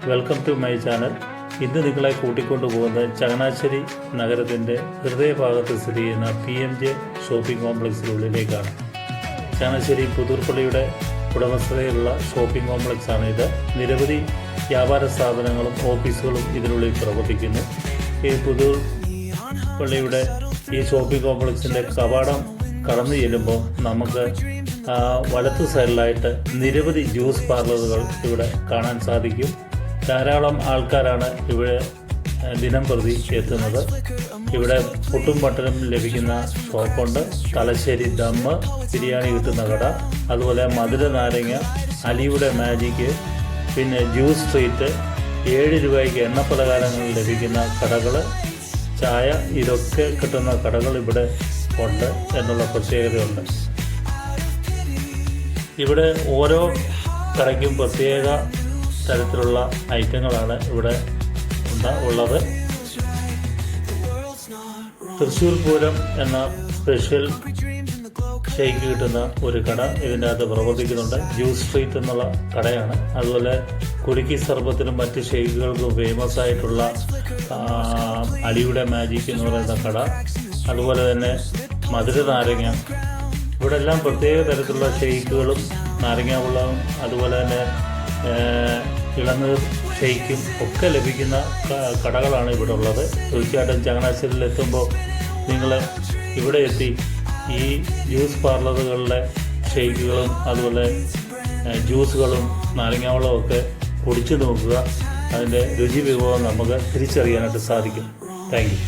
Welcome to my channel. ഇന്ന് നിങ്ങളെ കൂട്ടിക്കൊണ്ടുപോകുന്നത് ചങ്ങനാശ്ശേരി നഗരത്തിൻ്റെ ഹൃദയഭാഗത്ത് സ്ഥിതി ചെയ്യുന്ന PMJ ഷോപ്പിംഗ് കോംപ്ലക്സിനുള്ളിലേക്കാണ്. ചങ്ങനാശ്ശേരി പുതൂർപ്പള്ളിയുടെ ഉടമസ്ഥതയിലുള്ള ഷോപ്പിംഗ് കോംപ്ലക്സാണ് ഇത്. നിരവധി വ്യാപാര സ്ഥാപനങ്ങളും ഓഫീസുകളും ഇതിനുള്ളിൽ പ്രവർത്തിക്കുന്നു. ഈ പുതൂർപ്പള്ളിയുടെ ഈ ഷോപ്പിംഗ് കോംപ്ലക്സിൻ്റെ കവാടം കടന്നു ചെല്ലുമ്പോൾ നമുക്ക് വലത്ത് സൈഡിലായിട്ട് നിരവധി ജ്യൂസ് പാർലറുകൾ ഇവിടെ കാണാൻ സാധിക്കും. ധാരാളം ആൾക്കാരാണ് ഇവിടെ ദിനം പ്രതി എത്തുന്നത്. ഇവിടെ പുട്ടും പട്ടനും ലഭിക്കുന്ന ഷോപ്പുണ്ട്. തലശ്ശേരി ദമ്മ് ബിരിയാണി കിട്ടുന്ന കട, അതുപോലെ മധുര നാരങ്ങ, അലിയുടെ മാജിക്ക്, പിന്നെ ജ്യൂസ് സ്ട്രീറ്റ്, 7 രൂപയ്ക്ക് എണ്ണപ്പലഹാരങ്ങൾ ലഭിക്കുന്ന കടകൾ, ചായ, ഇതൊക്കെ കിട്ടുന്ന കടകൾ ഇവിടെ ഉണ്ട് എന്നുള്ള പ്രത്യേകതയുണ്ട്. ഇവിടെ ഓരോ കടയ്ക്കും പ്രത്യേക തരത്തിലുള്ള ഐറ്റങ്ങളാണ് ഇവിടെ ഉള്ളത്. തൃശ്ശൂർ പൂരം എന്ന സ്പെഷ്യൽ ഷേക്ക് കിട്ടുന്ന ഒരു കട ഇതിൻ്റെ അകത്ത് പ്രവർത്തിക്കുന്നുണ്ട്. ജ്യൂസ് സ്ട്രീറ്റ് എന്നുള്ള കടയാണ്. അതുപോലെ കുലുക്കി സർബത്തിനും മറ്റ് ഷേക്കുകൾക്കും ഫേമസ് ആയിട്ടുള്ള അലിയുടെ മാജിക് എന്ന് പറയുന്ന കട, അതുപോലെ തന്നെ മധുര നാരങ്ങ. ഇവിടെ എല്ലാം പ്രത്യേക തരത്തിലുള്ള ഷേക്കുകളും നാരങ്ങാവെള്ളവും അതുപോലെ തന്നെ ഇളനീർ ഷേക്കും ഒക്കെ ലഭിക്കുന്ന കടകളാണ് ഇവിടെ ഉള്ളത്. തീർച്ചയായിട്ടും ചങ്ങനാശ്ശേരിയിൽ എത്തുമ്പോൾ നിങ്ങൾ ഇവിടെ എത്തി ഈ ജ്യൂസ് പാർലറുകളിലെ ഷേക്കുകളും അതുപോലെ ജ്യൂസുകളും നാരങ്ങാവെള്ളവും ഒക്കെ കുടിച്ചു നോക്കുക. അതിൻ്റെ രുചി വിഭവം നമുക്ക് തിരിച്ചറിയാനായിട്ട് സാധിക്കും. Thank you.